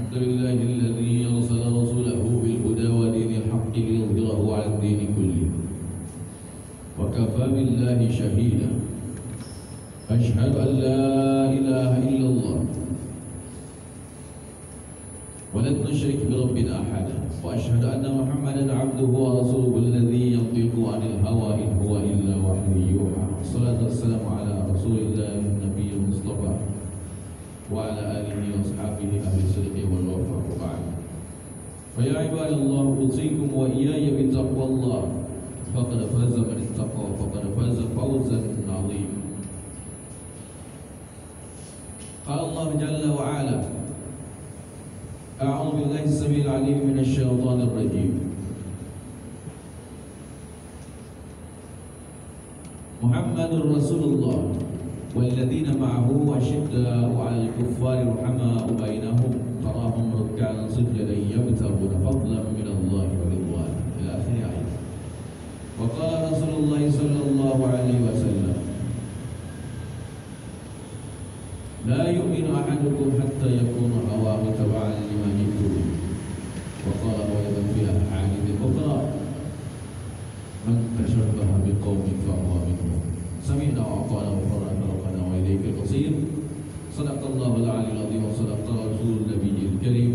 الحمد لله الذي أرسل رسوله بالهدى ودين الحق ليظهره على الدين كله وكفى بالله شهيدا أشهد أن لا إله إلا الله ولن نشرك بربنا أحدا وأشهد أن محمدا عبده ورسوله الذي ينطق عن الهوى إن هو إلا وحي يوحى الصلاة والسلام على رسول الله النبي المصطفى وعلى آله وأصحابه أهل الصدق والوفاء وبعد فيا عباد الله أوصيكم وإياي بتقوى الله فقد فاز من اتقى فقد فاز فوزا عظيما قال الله جل وعلا أعوذ بالله السميع العليم من الشيطان الرجيم محمد رسول الله والذين معه أشداء على الكفار رحماء بينهم تراهم ركعا سجدا يبتغون فضلا من الله ورضوانا إلى آخر آية وقال رسول الله صلى الله عليه وسلم لا يؤمن أحدكم حتى يكون هواه تبعا لما جئت به وقال أيضا في الأحاديث الأخرى من تشبه بقوم فهو منهم سمعنا وأطعنا وفرنا ربنا وإليك المصير صدق الله العلي العظيم وصدق رسول النبي الكريم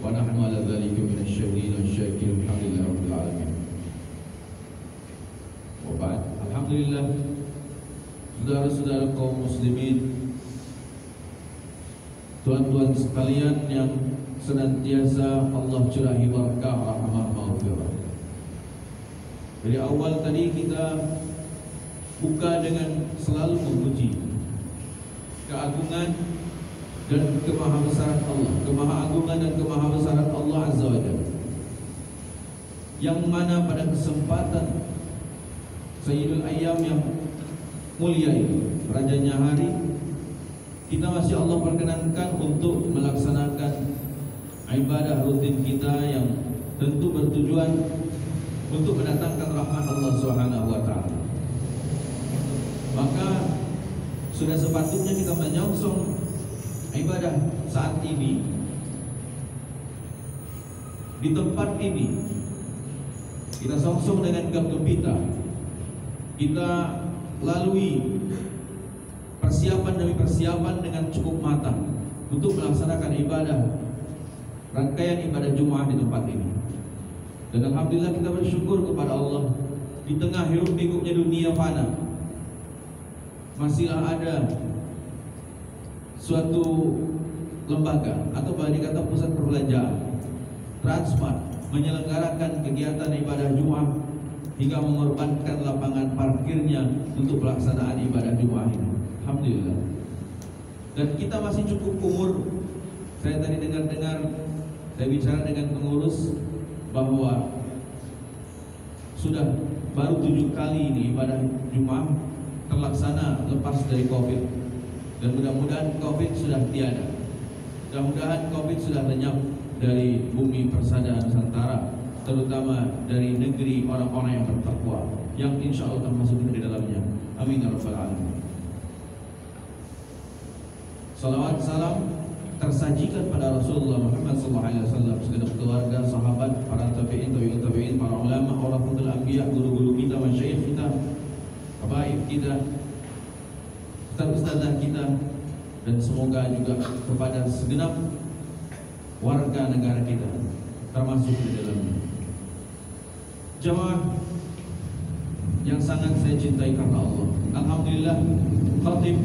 ونحن على ذلك من الشاهدين والشاكرين الحمد لله رب العالمين وبعد الحمد لله saudara-saudara kaum muslimin, tuan-tuan sekalian yang senantiasa Allah curahi berkah rahmah maghfirah. Dari awal tadi kita buka dengan selalu memuji keagungan dan kemahabesaran Allah, kemahaagungan dan kemahabesaran Allah Azza wa Jalla, yang mana pada kesempatan Sayyidul Ayyam yang mulia ini, rajanya hari, kita masih Allah perkenankan untuk melaksanakan ibadah rutin kita yang tentu bertujuan untuk mendatangkan rahmat Allah Subhanahu wa taala. Maka sudah sepatutnya kita menyongsong ibadah saat ini di tempat ini. Kita songsong dengan gembira. Kita lalui persiapan demi persiapan dengan cukup matang untuk melaksanakan ibadah, rangkaian ibadah Jumat di tempat ini. Dan alhamdulillah kita bersyukur kepada Allah, di tengah hiruk pikuknya dunia fana masihlah ada suatu lembaga atau boleh dikata pusat perbelanjaan Transmart menyelenggarakan kegiatan ibadah Jumat hingga mengorbankan lapangan parkirnya untuk pelaksanaan ibadah Jumat ini. Alhamdulillah. Dan kita masih cukup umur. Saya tadi dengar-dengar, saya bicara dengan pengurus bahwa sudah baru 7 kali ini ibadah Jumat terlaksana lepas dari Covid. Dan mudah-mudahan Covid sudah tiada. Mudah-mudahan Covid sudah lenyap dari bumi persada Nusantara, terutama dari negeri orang-orang yang bertakwa, yang insya Allah termasuk di dalamnya. Amin ya rabbal alamin. Salawat salam tersajikan pada Rasulullah Muhammad SAW, segenap keluarga, sahabat, para tabi'in, tabi'in, tabi'in, para ulama, warahatul anbiya, guru-guru kita, masyayikh kita, habaib kita, ustaz-ustazah kita, dan semoga juga kepada segenap warga negara kita, termasuk di dalamnya. Jamaah yang sangat saya cintai karena Allah, alhamdulillah khatib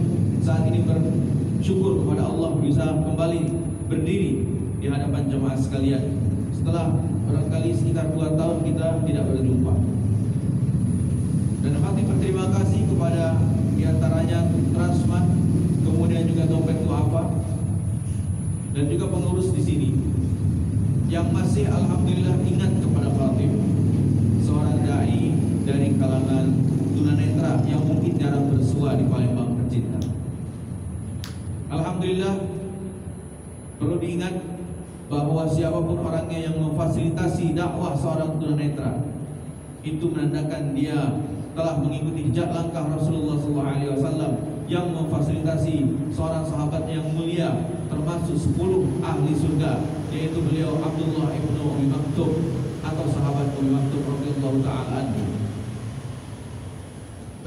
saat ini bersyukur kepada Allah bisa kembali berdiri di hadapan jamaah sekalian setelah barangkali sekitar 2 tahun kita tidak berjumpa. Dan khatib berterima kasih kepada diantaranya Transmart, kemudian juga Dompet Duafa, dan juga pengurus di sini yang masih alhamdulillah ingat kepada khatib, seorang dai dari kalangan tunanetra yang mungkin jarang bersua di Palembang tercinta. Alhamdulillah, perlu diingat bahwa siapapun orangnya yang memfasilitasi dakwah seorang tunanetra itu menandakan dia telah mengikuti jejak langkah Rasulullah SAW yang memfasilitasi seorang sahabat yang mulia termasuk 10 ahli surga yaitu beliau Abdullah ibnu Umi Maktum atau sahabat Umi Maktum radhiyallahu taala anhu.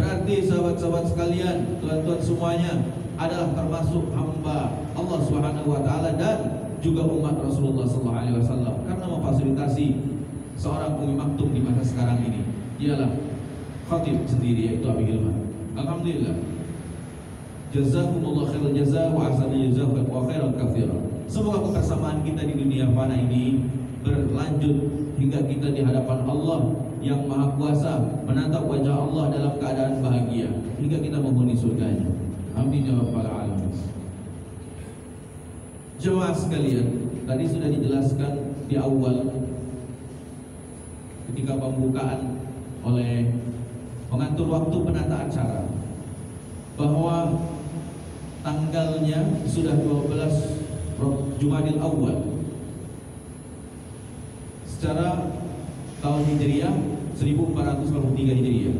Berarti sahabat-sahabat sekalian, tuan-tuan semuanya adalah termasuk hamba Allah Subhanahu wa taala dan juga umat Rasulullah sallallahu alaihi wasallam, karena memfasilitasi seorang Umi Maktum di masa sekarang ini ialah khatib sendiri, yaitu Abi Hilman. Alhamdulillah. Jazakumullah khairal jazaa wa ahsana jazakum wa khairan katsira. Semoga kebersamaan kita di dunia fana ini berlanjut hingga kita di hadapan Allah yang Maha Kuasa, menatap wajah Allah dalam keadaan bahagia hingga kita menghuni surganya. Amin ya rabbal alamin. Jemaah sekalian, tadi sudah dijelaskan di awal ketika pembukaan oleh pengatur waktu penata acara bahwa tanggalnya sudah 12 Jumadil Awal secara tahun Hijriah 1443 Hijriah.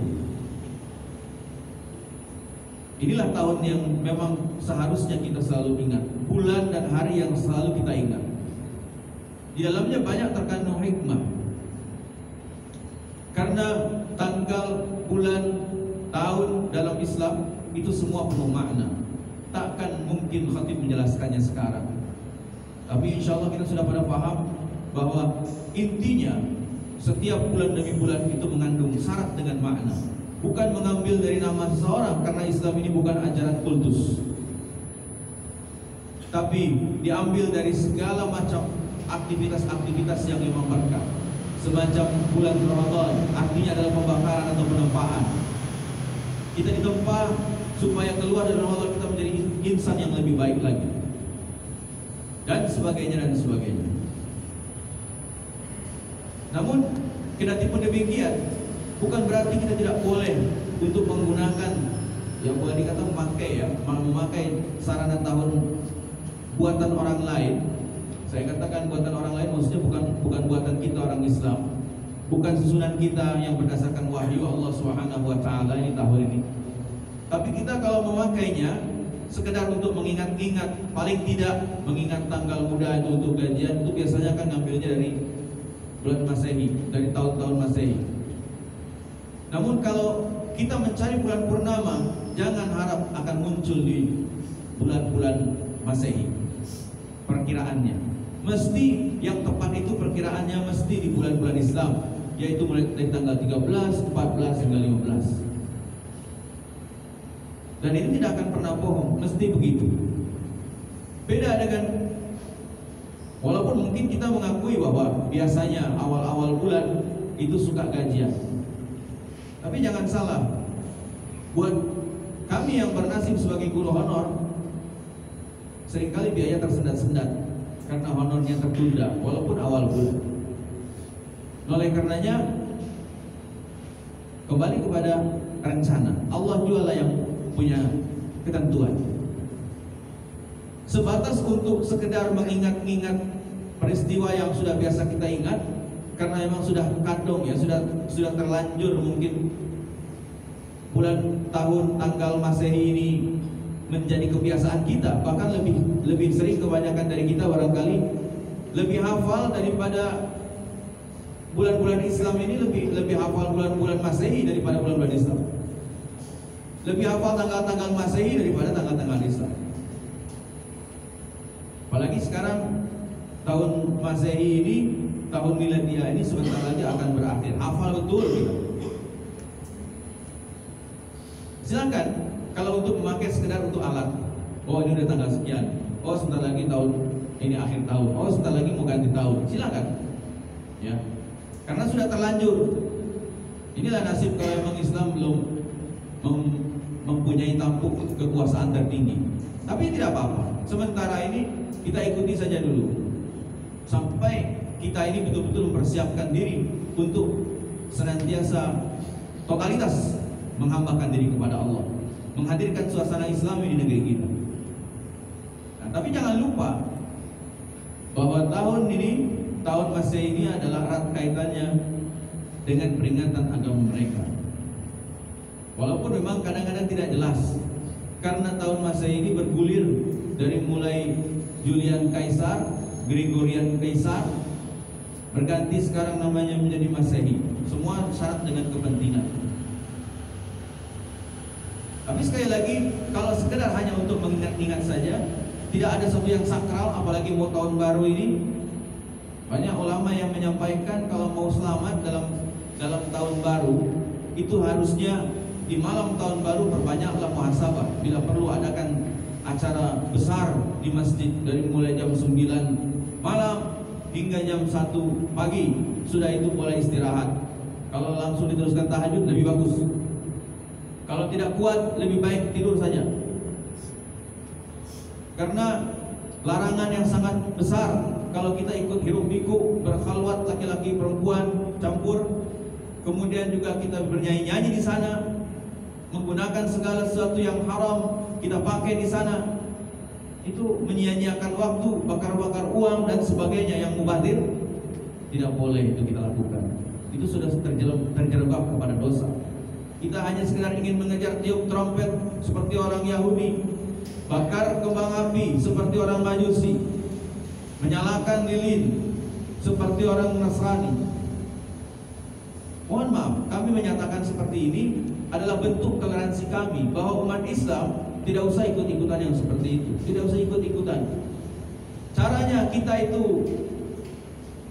Inilah tahun yang memang seharusnya kita selalu ingat, bulan dan hari yang selalu kita ingat. Di dalamnya banyak terkandung hikmah. Karena tanggal, bulan, tahun dalam Islam itu semua penuh makna. Takkan mungkin khatib menjelaskannya sekarang. Tapi insya Allah kita sudah pada paham bahwa intinya setiap bulan demi bulan itu mengandung syarat dengan makna. Bukan mengambil dari nama seseorang, karena Islam ini bukan ajaran kultus, tapi diambil dari segala macam aktivitas-aktivitas yang memang berkah. Semacam bulan Ramadan, artinya adalah pembakaran atau penempaan. Kita ditempa supaya keluar dari Ramadan kita menjadi insan yang lebih baik lagi, dan sebagainya dan sebagainya. Namun kendati pun demikian, bukan berarti kita tidak boleh untuk menggunakan, yang boleh dikata memakai sarana tahun buatan orang lain. Saya katakan buatan orang lain maksudnya bukan buatan kita orang Islam, bukan susunan kita yang berdasarkan wahyu Allah Subhanahu wa taala ini tahun ini. Tapi kita kalau memakainya sekedar untuk mengingat-ingat, paling tidak mengingat tanggal muda itu untuk gajian, itu biasanya kan ngambilnya dari bulan Masehi, dari tahun-tahun Masehi. Namun kalau kita mencari bulan purnama, jangan harap akan muncul di bulan-bulan Masehi perkiraannya. Mesti yang tepat itu perkiraannya mesti di bulan-bulan Islam, yaitu mulai dari tanggal 13, 14 hingga 15. Dan ini tidak akan pernah bohong, mesti begitu. Beda dengan, walaupun mungkin kita mengakui bahwa biasanya awal-awal bulan itu suka gajian. Tapi jangan salah, buat kami yang bernasib sebagai guru honor, seringkali biaya tersendat-sendat karena honornya tertunda walaupun awal bulan. Oleh karenanya, kembali kepada rencana. Allah jualah yang punya ketentuan. Sebatas untuk sekedar mengingat-ingat peristiwa yang sudah biasa kita ingat, karena memang sudah kadung ya, sudah terlanjur mungkin bulan tahun tanggal Masehi ini menjadi kebiasaan kita. Bahkan lebih sering kebanyakan dari kita barangkali lebih hafal daripada bulan-bulan Islam ini, lebih hafal bulan-bulan Masehi daripada bulan-bulan Islam. Lebih hafal tanggal-tanggal Masehi daripada tanggal-tanggal Islam. Apalagi sekarang tahun Masehi ini, tahun milenial ini sebentar lagi akan berakhir. Hafal betul kita. Silakan kalau untuk memakai sekedar untuk alat. Oh ini udah tanggal sekian. Oh sebentar lagi tahun ini akhir tahun. Oh sebentar lagi mau ganti tahun. Silakan. Ya. Karena sudah terlanjur. Inilah nasib kalau memang Islam belum mempunyai tampuk kekuasaan tertinggi. Tapi tidak apa-apa. Sementara ini kita ikuti saja dulu sampai kita ini betul-betul mempersiapkan diri untuk senantiasa totalitas menghambakan diri kepada Allah, menghadirkan suasana Islami di negeri kita. Nah, tapi jangan lupa bahwa tahun ini, tahun Masehi ini adalah erat kaitannya dengan peringatan agama mereka. Walaupun memang kadang-kadang tidak jelas, karena tahun Masehi ini bergulir dari mulai Julian Kaisar Gregorian Kaisar, berganti sekarang namanya menjadi Masehi. Semua syarat dengan kepentingan. Tapi sekali lagi, kalau sekedar hanya untuk mengingat-ingat saja, tidak ada sesuatu yang sakral, apalagi mau tahun baru ini. Banyak ulama yang menyampaikan kalau mau selamat dalam tahun baru, itu harusnya di malam tahun baru perbanyaklah muhasabah. Bila perlu adakan acara besar di masjid dari mulai jam 9 malam hingga jam 1 pagi. Sudah itu boleh istirahat. Kalau langsung diteruskan tahajud lebih bagus. Kalau tidak kuat lebih baik tidur saja. Karena larangan yang sangat besar kalau kita ikut hiruk-pikuk, berkhalwat laki-laki perempuan campur, kemudian juga kita bernyanyi-nyanyi di sana, menggunakan segala sesuatu yang haram kita pakai di sana, itu menyia-nyiakan waktu, bakar-bakar uang dan sebagainya yang mubazir. Tidak boleh itu kita lakukan. Itu sudah terjerembab kepada dosa. Kita hanya sekedar ingin mengejar tiup trompet seperti orang Yahudi, bakar kembang api seperti orang Majusi, menyalakan lilin seperti orang Nasrani. Mohon maaf, kami menyatakan seperti ini adalah bentuk toleransi kami bahwa umat Islam tidak usah ikut-ikutan yang seperti itu. Tidak usah ikut-ikutan. Caranya kita itu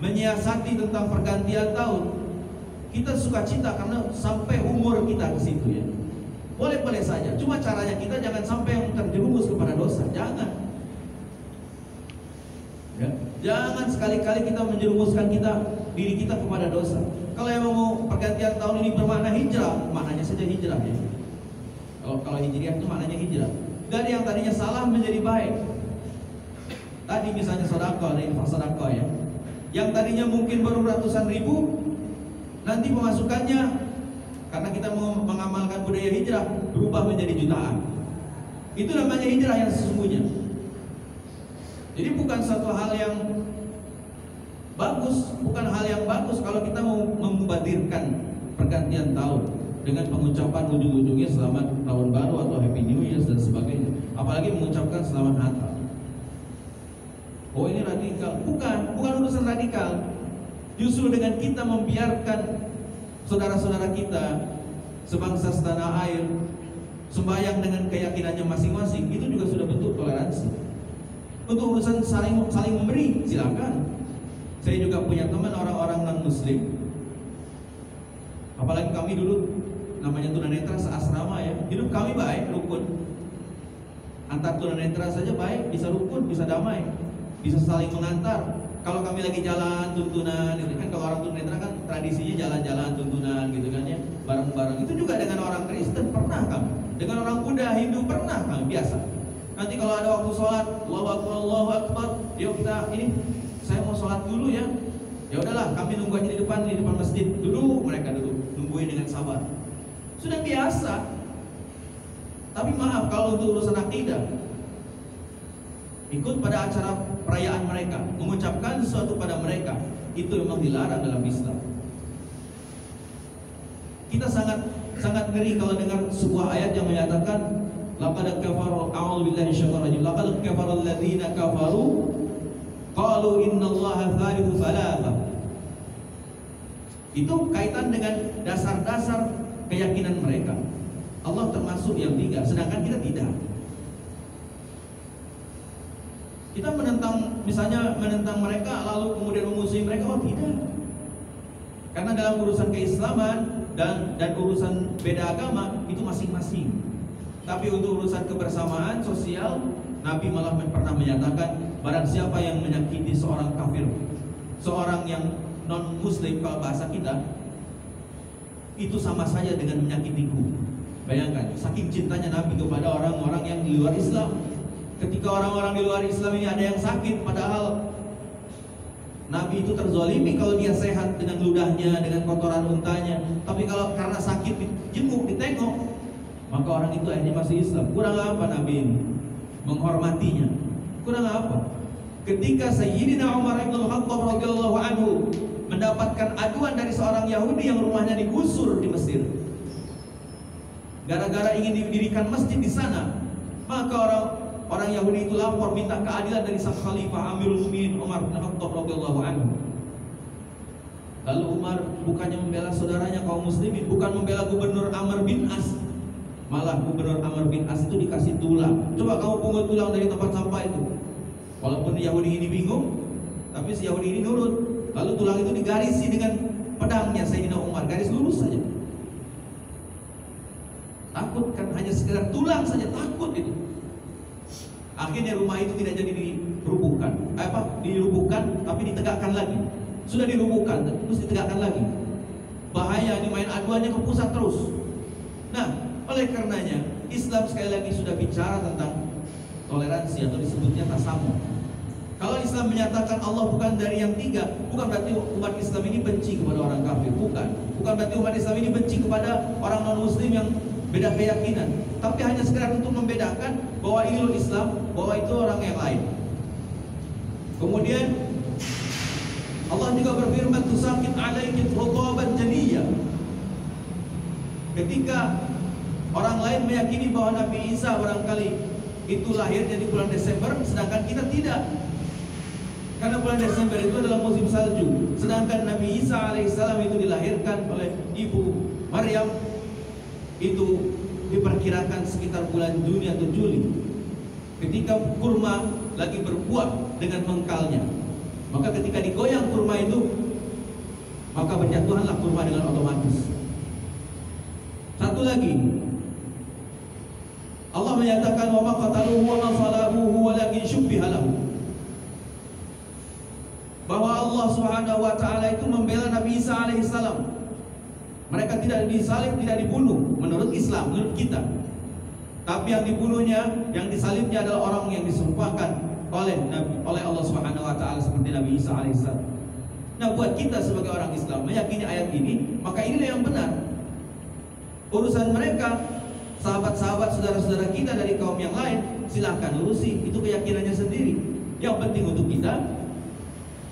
menyiasati tentang pergantian tahun. Kita suka cita karena sampai umur kita ke situ ya. Boleh-boleh saja. Cuma caranya kita jangan sampai yang terjerumus kepada dosa. Jangan. Ya. Jangan sekali-kali kita menjerumuskan diri kita kepada dosa. Kalau yang mau pergantian tahun ini bermakna hijrah, maknanya saja hijrah ya. Kalau hijriah itu maknanya hijrah. Dari yang tadinya salah menjadi baik. Tadi misalnya sedekah, ada infak sedekah ya. Yang tadinya mungkin baru ratusan ribu, nanti pemasukannya karena kita mengamalkan budaya hijrah berubah menjadi jutaan. Itu namanya hijrah yang sesungguhnya. Jadi bukan satu hal yang bagus, bukan hal yang bagus kalau kita mau memubazirkan pergantian tahun dengan pengucapan ujung-ujungnya selamat tahun baru atau happy new year dan sebagainya. Apalagi mengucapkan selamat Natal. Oh ini radikal. Bukan urusan radikal. Justru dengan kita membiarkan saudara-saudara kita sebangsa setanah air sembahyang dengan keyakinannya masing-masing, itu juga sudah bentuk toleransi. Untuk urusan saling memberi, silakan. Saya juga punya teman orang-orang non-muslim. Apalagi kami dulu namanya tunanetra seasrama ya. Hidup kami baik, rukun. Antar tunanetra saja baik, bisa rukun, bisa damai, bisa saling mengantar. Kalau kami lagi jalan tuntunan, gitu kan, kalau orang tunanetra kan tradisinya jalan-jalan tuntunan gitu kan ya, bareng-bareng. Itu juga dengan orang Kristen pernah kami, dengan orang Buddha, Hindu pernah kami, biasa. Nanti kalau ada waktu sholat, Allahu Akbar, yuk kita ini, saya mau sholat dulu ya. Ya udahlah, kami nunggu aja di depan masjid. Duduk, mereka duduk, nungguin dengan sabar. Sudah biasa. Tapi maaf kalau untuk urusan akidah, ikut pada acara perayaan mereka, mengucapkan sesuatu pada mereka, itu memang dilarang dalam Islam. Kita sangat ngeri kalau dengar sebuah ayat yang menyatakan laqad kafaru a'udzubillahi minasyaitonir rajim laqad kafara alladziina kafaru qalu innallaha thalithu thalatha. Itu kaitan dengan dasar-dasar keyakinan mereka. Allah termasuk yang tiga, sedangkan kita tidak. Kita menentang mereka lalu kemudian memusuhi mereka, oh tidak. Karena dalam urusan keislaman dan urusan beda agama itu masing-masing. Tapi untuk urusan kebersamaan sosial, Nabi malah pernah menyatakan barang siapa yang menyakiti seorang kafir, seorang yang non muslim kalau bahasa kita, itu sama saja dengan menyakitiku. Bayangkan, saking cintanya Nabi kepada orang-orang yang di luar Islam. Ketika orang-orang di luar Islam ini ada yang sakit, padahal Nabi itu terzolimi kalau dia sehat dengan ludahnya, dengan kotoran untanya. Tapi kalau karena sakit dijenguk, ditengok, maka orang itu akhirnya masih Islam. Kurang apa Nabi ini? Menghormatinya. Kurang apa? Ketika Sayyidina Umar bin Khattab radhiyallahu anhu mendapatkan aduan dari seorang Yahudi yang rumahnya digusur di Mesir, gara-gara ingin didirikan masjid di sana, maka orang Yahudi itu lapor minta keadilan dari sang khalifah Amirul Mukminin Umar bin Khattab radhiyallahu anhu. Lalu Umar bukannya membela saudaranya kaum muslimin, bukan membela gubernur Amr bin As, malah gubernur Amr bin As itu dikasih tulang. Coba kamu pungut tulang dari tempat sampah itu. Walaupun Yahudi ini bingung, tapi si Yahudi ini nurut. Lalu tulang itu digarisi dengan pedangnya Sayyidina Umar, garis lurus saja. Takut kan, hanya sekedar tulang saja, takut itu. Akhirnya rumah itu tidak jadi dirubuhkan. Dirubuhkan tapi ditegakkan lagi. Sudah dirubuhkan terus ditegakkan lagi. Bahaya, ini main aduannya ke pusat terus. Nah, oleh karenanya Islam sekali lagi sudah bicara tentang toleransi atau disebutnya tasamuh. Kalau Islam menyatakan Allah bukan dari yang tiga, bukan berarti umat Islam ini benci kepada orang kafir, bukan. Bukan berarti umat Islam ini benci kepada orang non-muslim yang beda keyakinan, tapi hanya sekedar untuk membedakan bahwa ini loh Islam, bahwa itu orang yang lain. Kemudian Allah juga berfirman, tusakit alaihi khutaban janiyah. Ketika orang lain meyakini bahwa Nabi Isa barangkali itu lahirnya di bulan Desember, sedangkan kita tidak. Karena bulan Desember itu adalah musim salju, sedangkan Nabi Isa alaihissalam itu dilahirkan oleh ibu Maryam itu diperkirakan sekitar bulan Juni atau Juli, ketika kurma lagi berbuah dengan mengkalnya. Maka ketika digoyang kurma itu, maka berjatuhanlah kurma dengan otomatis. Satu lagi, Allah menyatakan wa ma qataluhu wa ma salabuhu walakin syubbiha lahu, bahwa Allah Subhanahu wa taala itu membela Nabi Isa alaihissalam. Mereka tidak disalib, tidak dibunuh menurut Islam, menurut kita. Tapi yang dibunuhnya, yang disalibnya adalah orang yang disumpahkan oleh Allah Subhanahu wa taala seperti Nabi Isa alaihissalam. Nah, buat kita sebagai orang Islam meyakini ayat ini, maka inilah yang benar. Urusan mereka, sahabat-sahabat, saudara-saudara kita dari kaum yang lain, silahkan urusi, itu keyakinannya sendiri. Yang penting untuk kita,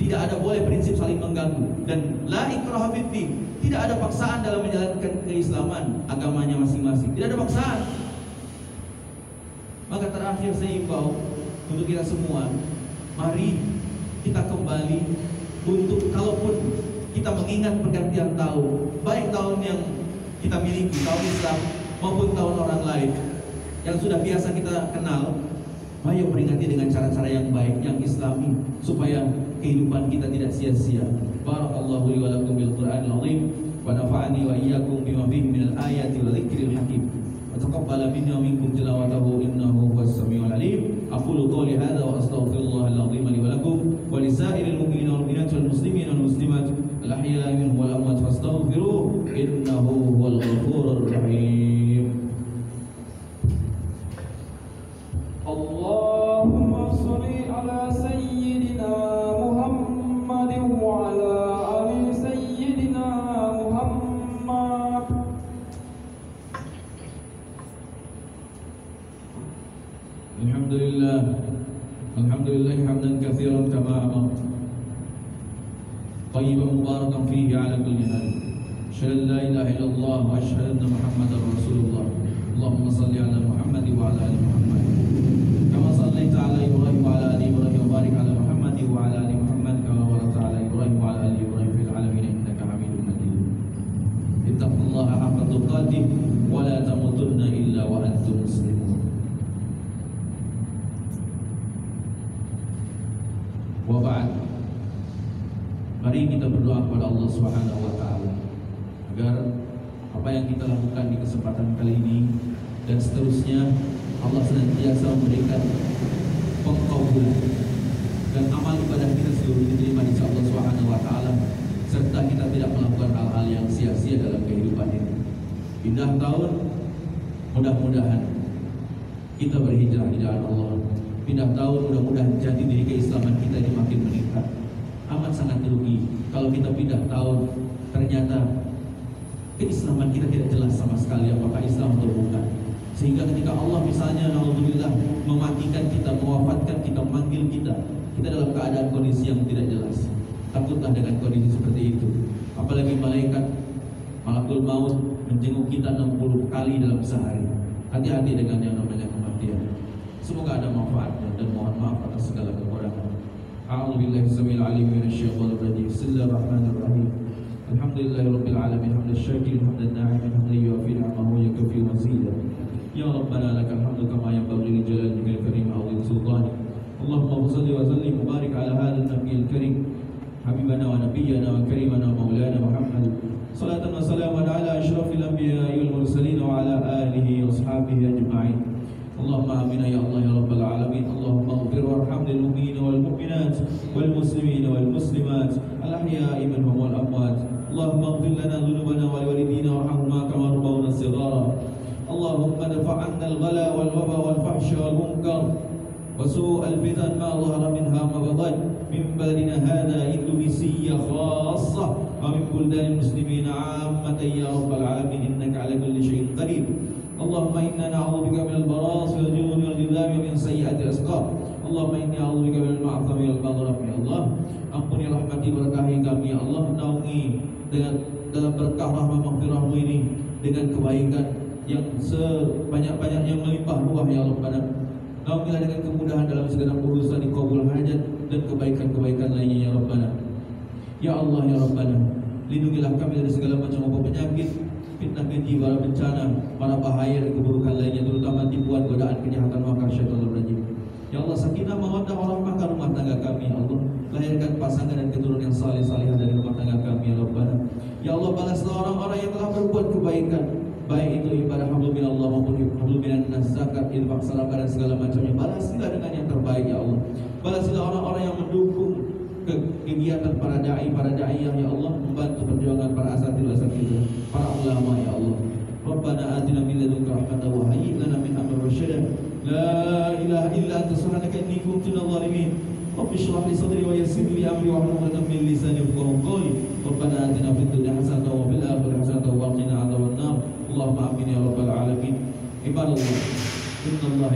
tidak ada boleh prinsip saling mengganggu, dan la ikraha fid din, tidak ada paksaan dalam menjalankan keislaman agamanya masing-masing, tidak ada paksaan. Maka terakhir saya imbau untuk kita semua, mari kita kembali untuk, kalaupun kita mengingat pergantian tahun, baik tahun yang kita miliki, tahun Islam maupun tahun orang lain yang sudah biasa kita kenal, ayo peringati dengan cara-cara yang baik, yang Islami, supaya kehidupan kita tidak sia-sia. Barakallahu li wa lakum bil Qur'anil azim wa nafa'ani wa iyyakum bima fihi minal ayati wa dzikril hakim. Wa taqabbala minna wa minkum tilawatahu innahu huwas samiul alim. Aqulu qouli hadza wa astaghfirullahal azim li wa lakum wa lisairil mu'minina wal mu'minati wal muslimina wal muslimat al ahya'i minhum wal amwat fastaghfiruhu innahu huwal ghafurur rahim. Allahumma shalli ala sayyidina Muhammadin wa ala ali sayyidina Muhammad. Alhamdulillah hamdan katsiran kama amara, tayyiban mubarakan fihi ala kulli hal. Asyhadu an la ilaha illallah wa asyhadu anna Muhammadar Rasulullah. Allahumma shalli ala Muhammad wa ala ali Muhammad kama shallaita ala Ibrahim wa ala ali Ibrahim wa barik ala Muhammad wa ala ali Muhammad kama barakta ala Ibrahim wa ala ali Ibrahim fil alamin innaka Hamidum Majid. Ittaqullaha haqqa tuqatih wa la tamutunna illa wa antum muslimun. Wa ba'd. Mari kita berdoa kepada Allah Subhanahu wa taala agar apa yang kita lakukan di kesempatan kali ini dan seterusnya, Allah senantiasa memberikan pengkabulan dan amal ibadah kita seluruhnya diterima di sisi Allah Subhanahu wa taala, serta kita tidak melakukan hal-hal yang sia-sia dalam kehidupan ini. Indah tahun, mudah-mudahan kita berhijrah di jalan Allah. Pindah tahun, mudah-mudahan jati diri keislaman kita ini makin meningkat. Amat sangat rugi kalau kita pindah tahun ternyata keislaman kita tidak jelas sama sekali apakah Islam atau bukan. Sehingga ketika Allah misalnya alhamdulillah mematikan kita, mewafatkan kita, memanggil kita dalam keadaan kondisi yang tidak jelas. Takutlah dengan kondisi seperti itu. Apalagi malakul maut menjenguk kita 60 kali dalam sehari. Hati-hati dengan yang namanya kematian. Semoga ada manfaatnya dan mohon maaf atas segala kekurangan. A'udzubillahi samil alim minasyaitonir rajim. Bismillahirrahmanirrahim. Alhamdulillahirabbil alamin hamdan syakirin hamdan na'imin hamdan yuwafi ni'amahu wa yakfi mazida. Ya Rabbana lakal hamdu kama yanbaghi li jalalika al-karim wa 'azimi sultanik. Allahumma shalli wa sallim wa barik ala hadzal nabiyil karim habibana wa nabiyyana wa karimana wa maulana Muhammad. Salatan wa salaman ala asyrafil anbiya'i wal mursalin wa ala alihi wa ashabihi ajma'in. Allahumma amin ya Allah ya Rabbal alamin. Allahumma ighfir warham lil mu'minina wal mu'minat wal muslimina wal muslimat al ahya'i minhum wal amwat. Allahumma ighfir lana dhunubana wa liwalidina warhamhuma kama rabbawna shighara. Allahumma dafa' 'anna al-ghala wal waba wal fahsya wal munkar wa su'al fitan ma dhahara minha ma batan min baladina hadha Indonesia khassah wa min buldanil muslimina 'ammatan ya Rabbal alamin innaka 'ala kulli syai'in qadir. Allahumma inna na'udzubika minal barasi wal jununi wal judami wa min sayyi'ati asqam. Allahumma inni a'udzubika minal ma'thami wal maghrami. Ya Allah, ampuni rahmati berkahi kami ya Allah, naungi dengan dalam berkah rahmat maghfirah-Mu ini dengan kebaikan yang sebanyak-banyak yang melimpah ruah ya Rabbana. Naungilah dengan kemudahan dalam segala urusan, dikabul hajat dan kebaikan-kebaikan lainnya ya Rabbana. Ya Allah ya Rabbana, lindungilah kami dari segala macam penyakit, fitnah keji, bara bencana, para bahaya dan keburukan lainnya, terutama tipuan, godaan, kejahatan, makar syaitanir rajim. Ya Allah, sakinah mawaddah warahmah ke rumah tangga kami ya Allah. Lahirkan pasangan dan keturunan yang saleh-salihah dari rumah tangga kami ya Rabbana. Ya Allah, balaslah orang-orang yang telah berbuat kebaikan, baik itu ibadah hablum minallah maupun hablum minan nas, zakat, infak, sedekah dan segala macamnya. Balasilah dengan yang terbaik ya Allah. Balasilah orang-orang yang mendukung kegiatan para daiyah ya Allah, membantu perjuangan para asatidz, para ulama ya Allah. Rabbana atina min ladunka rahmatan wa hayyi lana min amrina rasyada. La ilaha illa anta subhanaka inni kuntu minadh dhalimin. Rabbi shrah li sadri wa yassir li amri wa hlul 'uqdatam min lisani yafqahu qawli. Rabbana atina fid dunya hasanatan wa fil akhirati hasanatan wa qina adzaban nar. Allahumma amin ya rabbal alamin. Ibadallah, innallaha